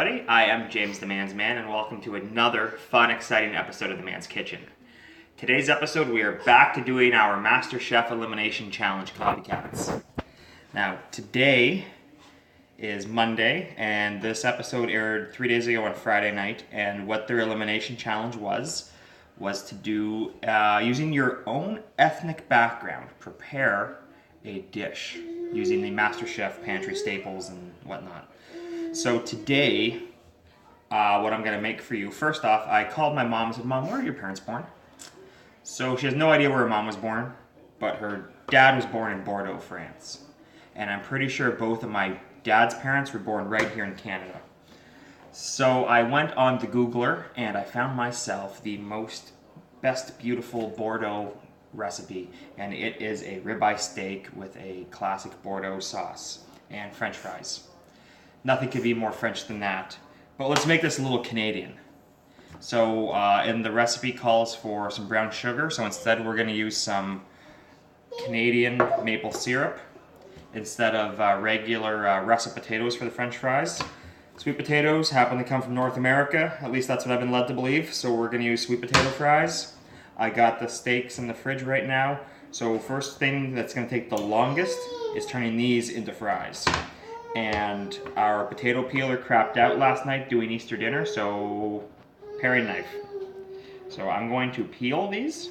everybody. I am James the Man's Man, and welcome to another fun, exciting episode of The Man's Kitchen. Today's episode, we are back to doing our MasterChef Elimination Challenge copycats. Now, today is Monday, and this episode aired 3 days ago on Friday night, and what their elimination challenge was to do, using your own ethnic background, prepare a dish using the MasterChef pantry staples and whatnot. So today, what I'm going to make for you, first off, I called my mom and said, "Mom, where are your parents born?" So she has no idea where her mom was born, but her dad was born in Bordeaux, France. And I'm pretty sure both of my dad's parents were born right here in Canada. So I went on the Googler and I found myself the best beautiful Bordeaux recipe, and it is a ribeye steak with a classic Bordeaux sauce and French fries. Nothing could be more French than that. But let's make this a little Canadian. So in the recipe calls for some brown sugar, so instead we're going to use some Canadian maple syrup instead of regular russet potatoes for the French fries. Sweet potatoes happen to come from North America, at least that's what I've been led to believe, so we're going to use sweet potato fries. I got the steaks in the fridge right now, so first thing that's going to take the longest is turning these into fries. And our potato peeler crapped out last night doing Easter dinner, so paring knife. So I'm going to peel these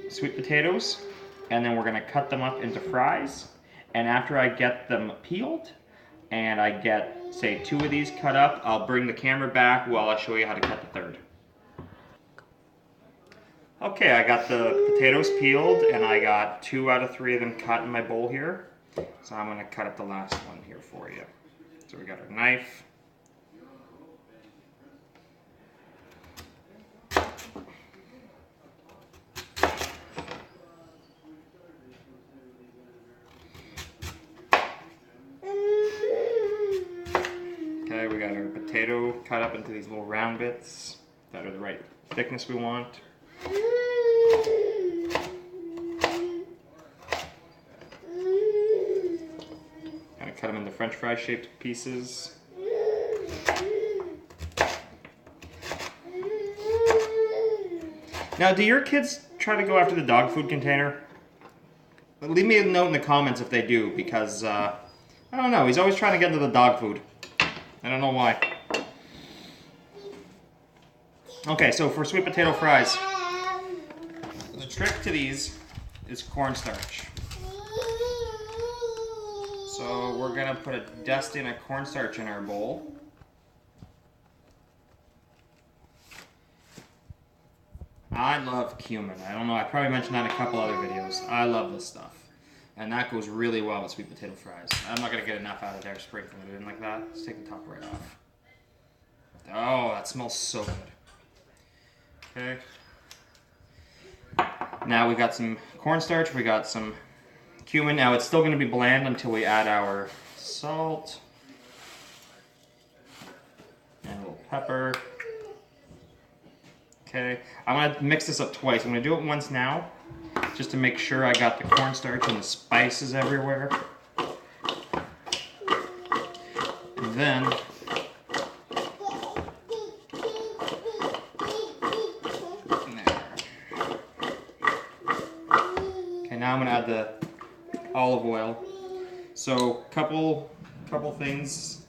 sweet potatoes, and then we're going to cut them up into fries. And after I get them peeled, and I get, say, 2 of these cut up, I'll bring the camera back while I show you how to cut the third. Okay, I got the potatoes peeled, and I got 2 out of 3 of them cut in my bowl here. So I'm going to cut up the last one here for you. So we got our knife. Okay, we got our potato cut up into these little round bits that are the right thickness we want. Cut them into French fry shaped pieces. Now, do your kids try to go after the dog food container? Leave me a note in the comments if they do, because I don't know, he's always trying to get into the dog food. I don't know why. Okay, so for sweet potato fries, the trick to these is cornstarch. So we're going to put a dusting of cornstarch in our bowl. I love cumin. I don't know, I probably mentioned that in a couple other videos. I love this stuff. And that goes really well with sweet potato fries. I'm not going to get enough out of there sprinkling it in like that. Let's take the top right off. Oh, that smells so good. Okay. Now we got some cornstarch, we got some cumin. Now it's still going to be bland until we add our salt and a little pepper. Okay, I'm going to mix this up twice. I'm going to do it once now, just to make sure I got the cornstarch and the spices everywhere. And then now I'm going to add the olive oil. So couple things.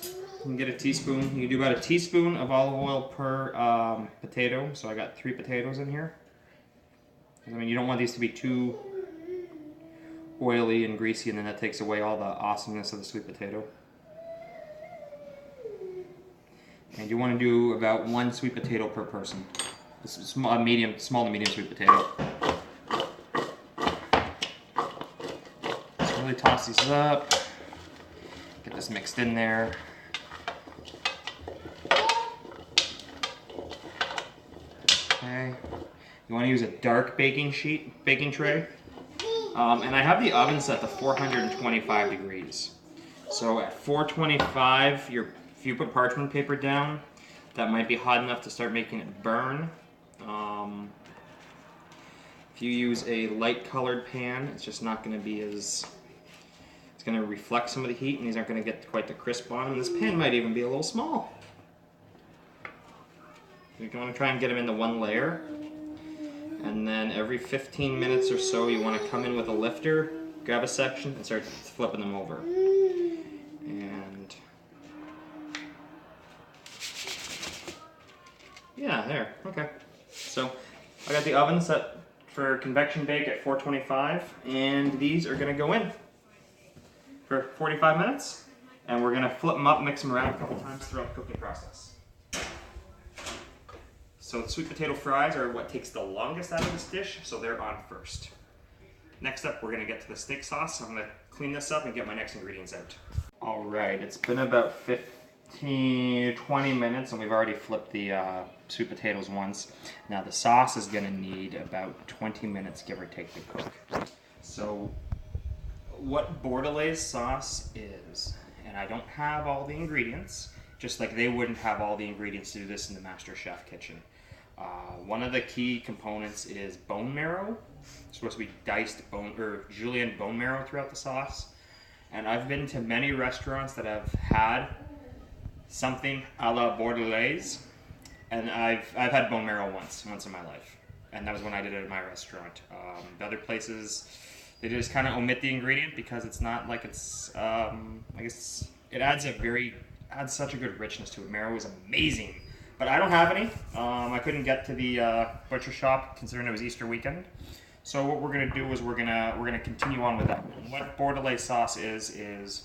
You can get a teaspoon. You can do about a teaspoon of olive oil per potato. So I got 3 potatoes in here. I mean, you don't want these to be too oily and greasy, and then that takes away all the awesomeness of the sweet potato. And you want to do about 1 sweet potato per person. This is small to medium sweet potato. Really toss these up, get this mixed in there. Okay, you want to use a dark baking tray, and I have the oven set to 425 degrees. So at 425, if you put parchment paper down, that might be hot enough to start making it burn. If you use a light colored pan, it's just not going to be as It's going to reflect some of the heat, and these aren't going to get quite the crisp on them. This pan might even be a little small. You're going to try and get them into one layer, and then every 15 minutes or so you want to come in with a lifter, grab a section, and start flipping them over. And yeah, there, okay. So I got the oven set for convection bake at 425, and these are going to go in for 45 minutes, and we're going to flip them up, mix them around a couple times throughout the cooking process. So the sweet potato fries are what takes the longest out of this dish, so they're on first. Next up, we're going to get to the steak sauce. I'm going to clean this up and get my next ingredients out. All right, it's been about 15, 20 minutes, and we've already flipped the sweet potatoes once. Now the sauce is going to need about 20 minutes, give or take, to cook. So what Bordelaise sauce is, and I don't have all the ingredients, just like they wouldn't have all the ingredients to do this in the MasterChef kitchen. One of the key components is bone marrow. It's supposed to be diced julienne bone marrow throughout the sauce. And I've been to many restaurants that have had something a la Bordelaise, and I've had bone marrow once in my life, and that was when I did it at my restaurant. The other places, they just kind of omit the ingredient because it's not like it's. I guess it adds such a good richness to it. Marrow is amazing. But I don't have any. I couldn't get to the butcher shop considering it was Easter weekend. So what we're gonna do is we're gonna continue on with that. And what Bordelaise sauce is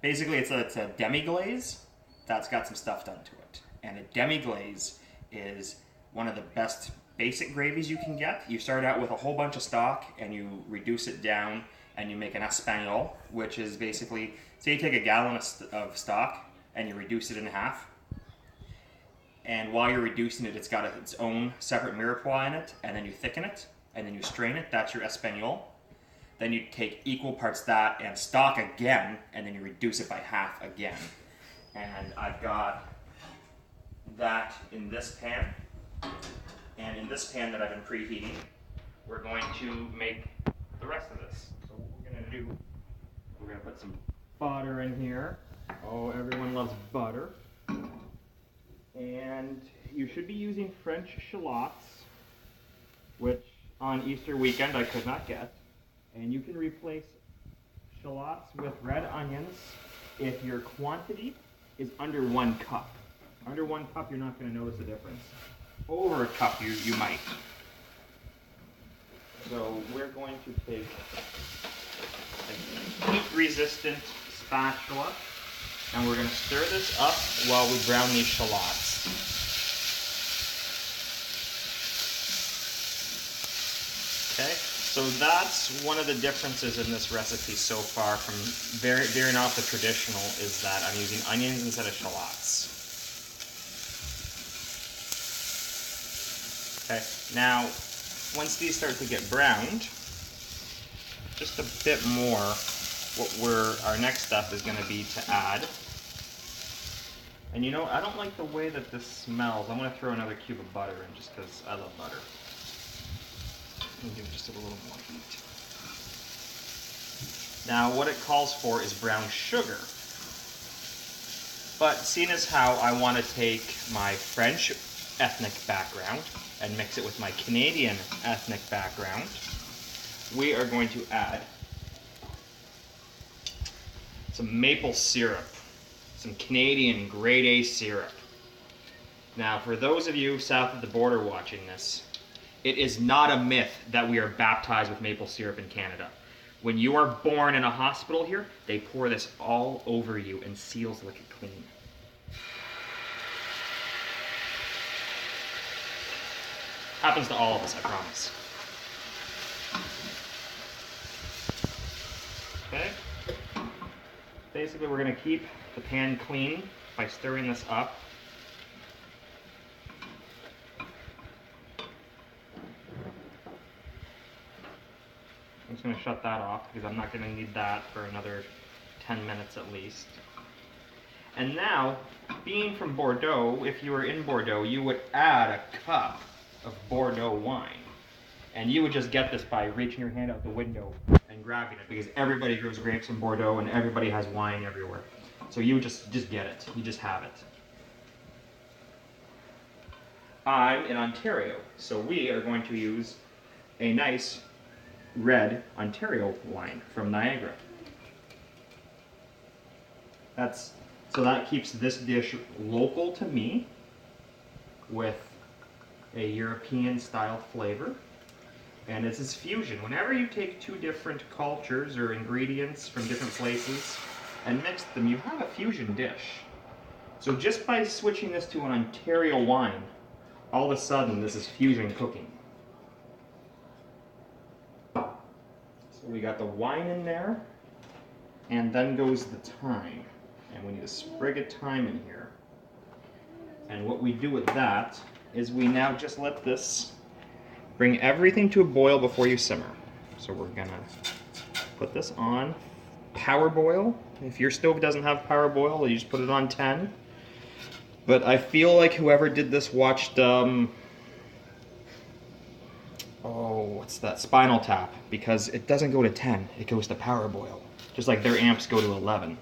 basically it's a demi-glaze that's got some stuff done to it. And a demi-glaze is one of the best basic gravies you can get. You start out with a whole bunch of stock and you reduce it down and you make an espagnole, which is basically, say you take a gallon of stock and you reduce it in half. And while you're reducing it, it's got its own separate mirepoix in it, and then you thicken it, and then you strain it. That's your espagnole. Then you take equal parts that and stock again, and then you reduce it by half again. And I've got that in this pan. And in this pan that I've been preheating, we're going to make the rest of this. So what we're going to do, we're going to put some butter in here. Oh, everyone loves butter. And you should be using French shallots, which on Easter weekend I could not get. And you can replace shallots with red onions if your quantity is under 1 cup. Under 1 cup, you're not going to notice a difference. Over a cup, you might. So we're going to take a heat-resistant spatula, and we're going to stir this up while we brown these shallots. Okay, so that's one of the differences in this recipe so far from veering off the traditional, is that I'm using onions instead of shallots. Okay, now once these start to get browned, just a bit more, our next step is going to be to add. And you know, I don't like the way that this smells. I'm going to throw another cube of butter in just because I love butter. And give it just a little more heat. Now what it calls for is brown sugar. But seeing as how I want to take my French ethnic background and mix it with my Canadian ethnic background, we are going to add some maple syrup, some Canadian grade A syrup. Now, for those of you south of the border watching this, it is not a myth that we are baptized with maple syrup in Canada. When you are born in a hospital here, they pour this all over you and seals lick it clean. Happens to all of us, I promise. Okay. Basically, we're going to keep the pan clean by stirring this up. I'm just going to shut that off because I'm not going to need that for another 10 minutes at least. And now, being from Bordeaux, if you were in Bordeaux, you would add a cup of Bordeaux wine. And you would just get this by reaching your hand out the window and grabbing it because everybody grows grapes in Bordeaux and everybody has wine everywhere. So you just get it. You just have it. I'm in Ontario, so we are going to use a nice red Ontario wine from Niagara. So that keeps this dish local to me with a European style flavor. And it's this fusion. Whenever you take two different cultures or ingredients from different places and mix them, you have a fusion dish. So just by switching this to an Ontario wine, all of a sudden this is fusion cooking. So we got the wine in there, and then goes the thyme. And we need a sprig of thyme in here. And what we do with that is we now just let this bring everything to a boil before you simmer. So we're gonna put this on power boil. If your stove doesn't have power boil, you just put it on 10. But I feel like whoever did this watched, what's that? Spinal Tap, because it doesn't go to 10, it goes to power boil. Just like their amps go to 11.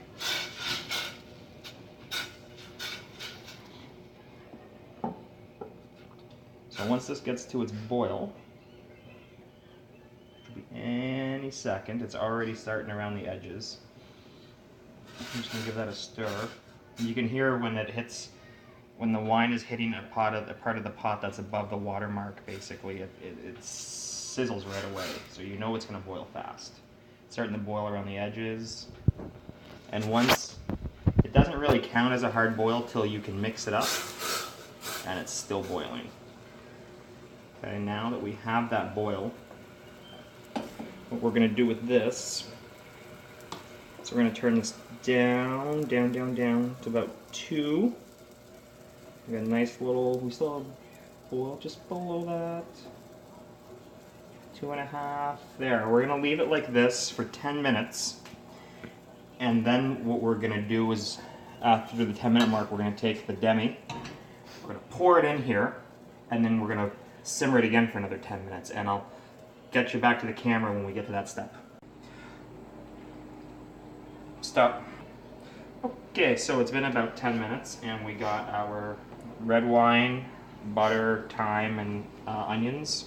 So once this gets to its boil, it'll be any second. It's already starting around the edges. I'm just gonna give that a stir. And you can hear when it hits, when the wine is hitting a part of the pot that's above the water mark. Basically, it sizzles right away, so you know it's gonna boil fast. It's starting to boil around the edges, and once it doesn't really count as a hard boil till you can mix it up, and it's still boiling. Okay, now that we have that boil, what we're going to do with this, so we're going to turn this down to about 2. We got a nice little, we still have boil just below that. 2.5. There, we're going to leave it like this for 10 minutes. And then what we're going to do is, after the 10-minute mark, we're going to take the demi, we're going to pour it in here, and then we're going to simmer it again for another 10 minutes, and I'll get you back to the camera when we get to that step. Stop. Okay, so it's been about 10 minutes, and we got our red wine, butter, thyme, and onions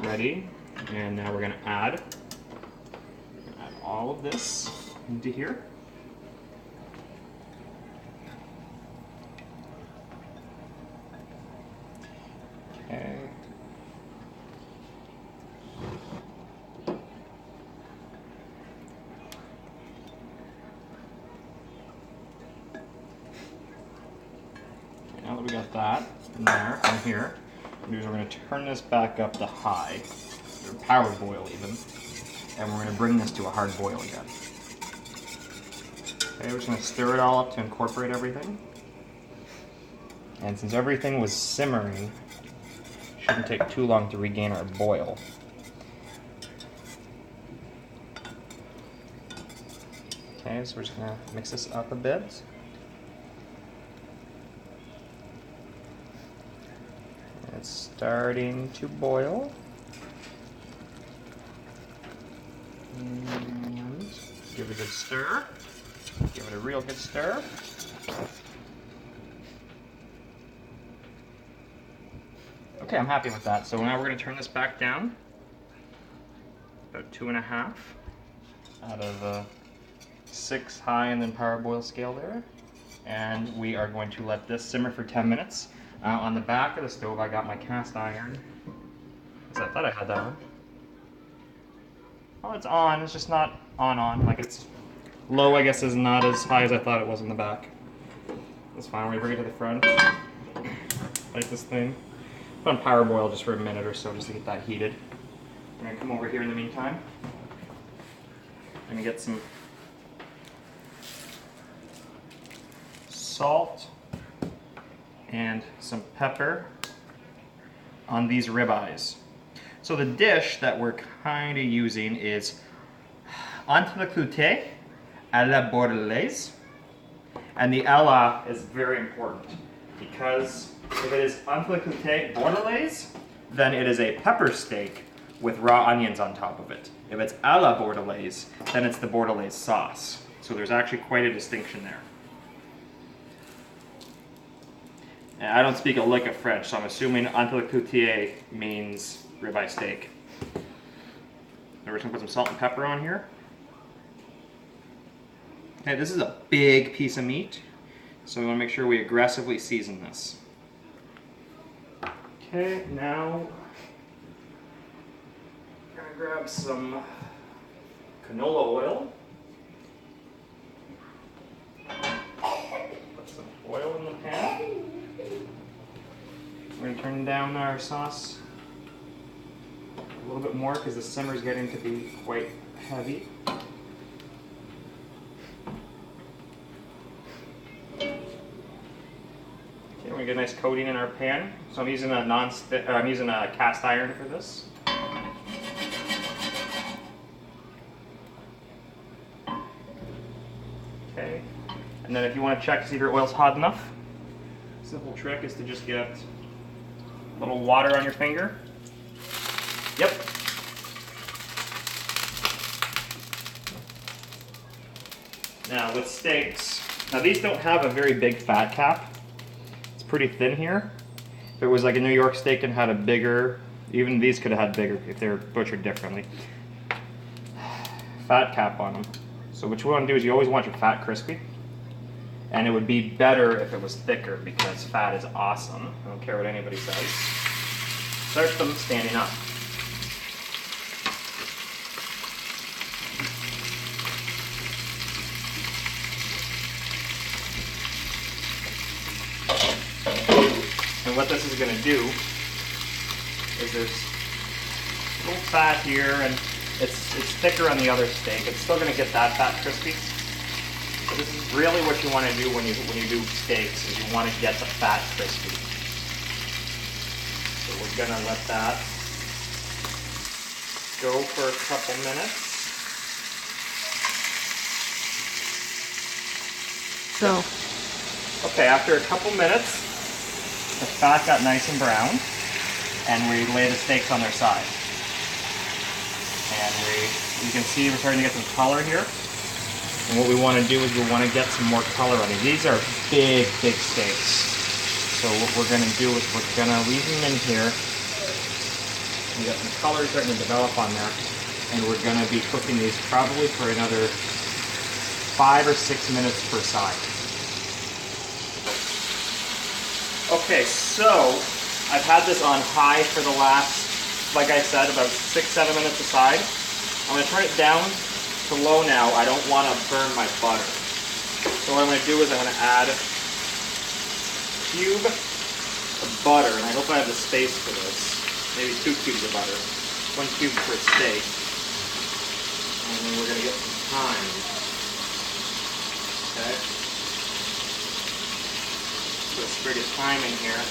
ready. And now we're going to add all of this into here. Okay. Now that we got that in there, in here, we're going to turn this back up to high, or power boil even, and we're going to bring this to a hard boil again. Okay, we're just going to stir it all up to incorporate everything. And since everything was simmering, it shouldn't take too long to regain our boil. Okay, so we're just going to mix this up a bit. It's starting to boil. And give it a good stir. Give it a real good stir. Okay, I'm happy with that. So now we're going to turn this back down. About 2.5 out of a 6 high and then power boil scale there. And we are going to let this simmer for 10 minutes. On the back of the stove, I got my cast iron. I thought I had that on. Oh, it's on. It's just not on. Like, it's low, I guess, is not as high as I thought it was in the back. That's fine. We're going to bring it to the front. Like this thing. Put on power boil just for a minute or so just to get that heated. I'm going to come over here in the meantime. I'm going to get some salt and some pepper on these ribeyes. So the dish that we're kind of using is entrecôte à la bordelaise. And the à la is very important because if it is entrecôte bordelaise, then it is a pepper steak with raw onions on top of it. If it's a la bordelaise, then it's the bordelaise sauce. So there's actually quite a distinction there. And I don't speak a lick of French, so I'm assuming entrecôte means ribeye steak. We're just gonna put some salt and pepper on here. Okay, this is a big piece of meat, so we want to make sure we aggressively season this. Okay, now I'm gonna grab some canola oil. Put some oil in the pan. We're gonna turn down our sauce a little bit more because the simmer is getting to be quite heavy. Okay, we're gonna get a nice coating in our pan. So I'm using a cast iron for this. Okay, and then if you want to check to see if your oil's hot enough, simple trick is to just get a little water on your finger. Yep. Now with steaks, now these don't have a very big fat cap. It's pretty thin here. If it was like a New York steak and had a bigger, even these could have had bigger if they were butchered differently. Fat cap on them. So what you want to do is you always want your fat crispy. And it would be better if it was thicker because fat is awesome. I don't care what anybody says. Start them standing up. And what this is going to do is there's a little fat here, and it's thicker on the other steak. It's still going to get that fat crispy. So this is really what you want to do when you do steaks, is you want to get the fat crispy. So we're going to let that go for a couple minutes. So. Okay, after a couple minutes, the fat got nice and brown, and we lay the steaks on their side. And you can see we're starting to get some color here. And what we want to do is we want to get some more color on these. These are big, big steaks. So what we're going to do is we're going to leave them in here. We got some color starting to develop on there. And we're going to be cooking these probably for another 5 or 6 minutes per side. Okay, so I've had this on high for the last, like I said, about 6-7 minutes aside. I'm going to turn it down to low now. I don't want to burn my butter. So what I'm going to do is I'm going to add a cube of butter, and I hope I have the space for this. Maybe 2 cubes of butter. 1 cube per steak. And then we're going to get some thyme. Okay. Put a sprig of thyme in here.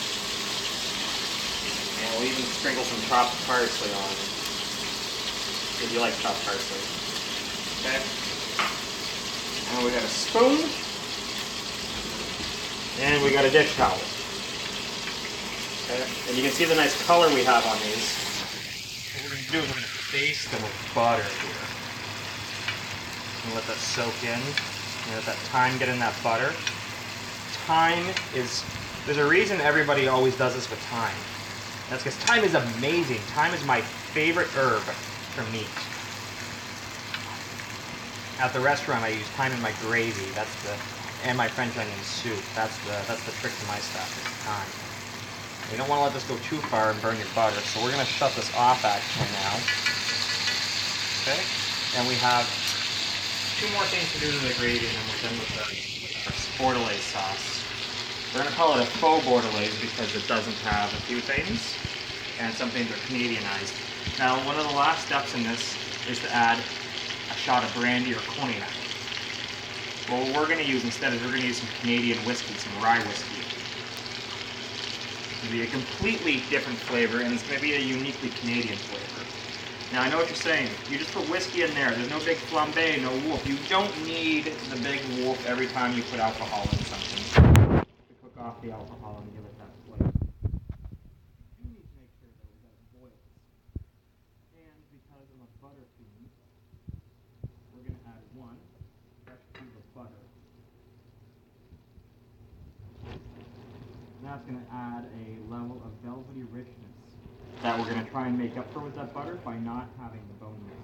And we'll even sprinkle some chopped parsley on, if you like chopped parsley. Okay. And we got a spoon. And we got a dish towel. Okay. And you can see the nice color we have on these. What we're going to do is we're going to baste them with butter here. And let that soak in. And let that thyme get in that butter. Thyme is, there's a reason everybody always does this with thyme. That's because thyme is amazing. Thyme is my favorite herb for meat. At the restaurant, I use thyme in my gravy. And my French onion soup. That's the trick to my stuff, is thyme. You don't want to let this go too far and burn your butter, so we're going to shut this off actually now. Okay? And we have 2 more things to do to the gravy, and then we're done with our bordelaise sauce. We're going to call it a faux bordelaise because it doesn't have a few things, and some things are Canadianized. Now, one of the last steps in this is to add a shot of brandy or cognac. Well, what we're going to use instead is we're going to use some Canadian whiskey, some rye whiskey. It's going to be a completely different flavor, and it's going to be a uniquely Canadian flavor. Now, I know what you're saying. You just put whiskey in there. There's no big flambe, no wolf. You don't need the big wolf every time you put alcohol in something to cook off the alcohol and give it that flavor. You need to make sure, though, that it boils. And because I'm a butter fiend, that's going to add a level of velvety richness that we're going to try and make up for with that butter by not having the bone marrow.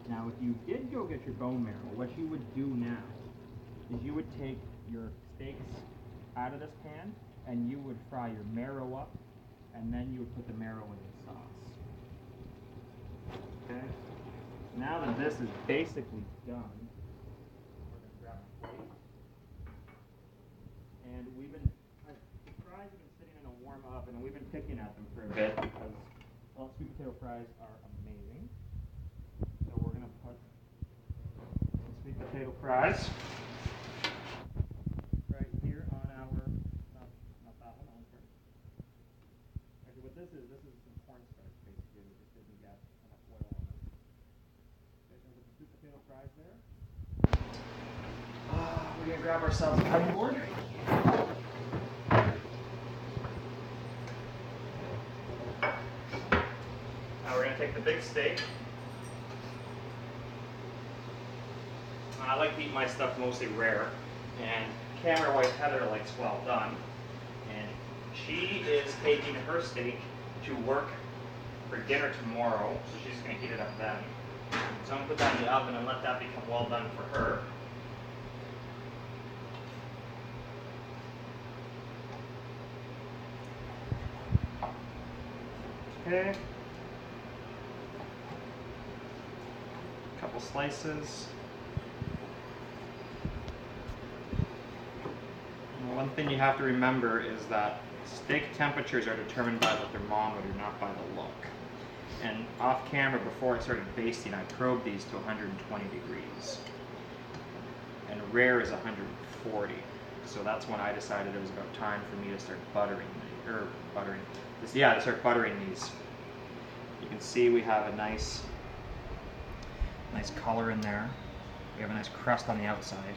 Now, if you did go get your bone marrow, what you would do now is you would take your steaks out of this pan and you would fry your marrow up, and then you would put the marrow in the sauce. Okay? Now that this is basically done, we're going to grab a plate. And the fries have been sitting in a warm oven, and we've been picking at them for a bit because, well, sweet potato fries are amazing. So we're going to put some sweet potato fries right here on our, not that one, sorry. Actually, what this is some cornstarch, basically. We just didn't get enough oil on it. Okay, so with the sweet potato fries there. We're going to grab ourselves a cutting board. Now we're going to take the big steak. I like to eat my stuff mostly rare, and camera wife Heather likes well done, and she is taking her steak to work for dinner tomorrow, so she's going to heat it up then. So I'm going to put that in the oven and let that become well done for her. Okay. Couple slices. And one thing you have to remember is that steak temperatures are determined by the thermometer, not by the look. And off camera, before I started basting, I probed these to 120 degrees. And rare is 140. So that's when I decided it was about time for me to start to start buttering these. You can see we have a nice color in there. We have a nice crust on the outside.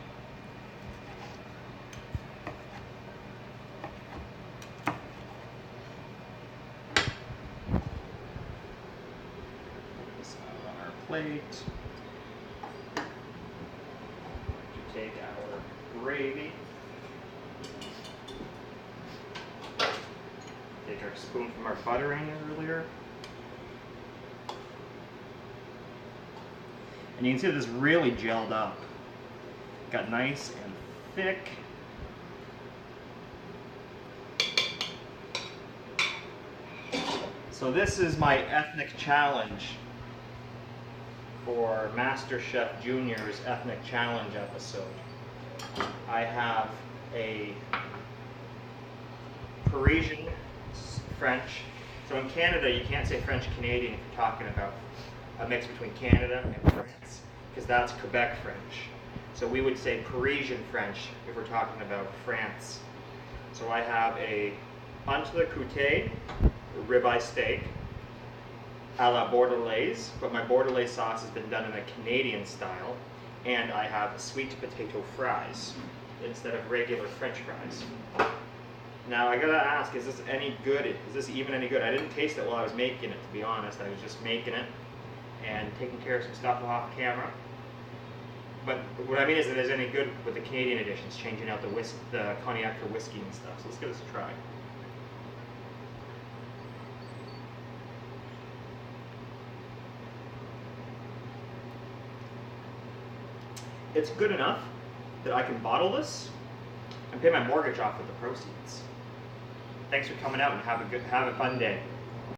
Put this out on our plate. Take our gravy. Take our spoon from our buttering earlier. And you can see this really gelled up. Got nice and thick. So this is my ethnic challenge for MasterChef Junior's ethnic challenge episode. I have a Parisian French. So in Canada, you can't say French Canadian if you're talking about a mix between Canada and France, because that's Quebec French. So we would say Parisian French if we're talking about France. So I have a entrecôte, ribeye steak, a la Bordelaise, but my Bordelaise sauce has been done in a Canadian style, and I have sweet potato fries instead of regular French fries. Now I gotta ask, is this any good? Is this even any good? I didn't taste it while I was making it, to be honest. I was just making it and taking care of some stuff off camera. But what I mean is that it's any good with the Canadian editions, changing out the cognac for whiskey and stuff. So let's give this a try. It's good enough that I can bottle this and pay my mortgage off with the proceeds. Thanks for coming out and have a fun day.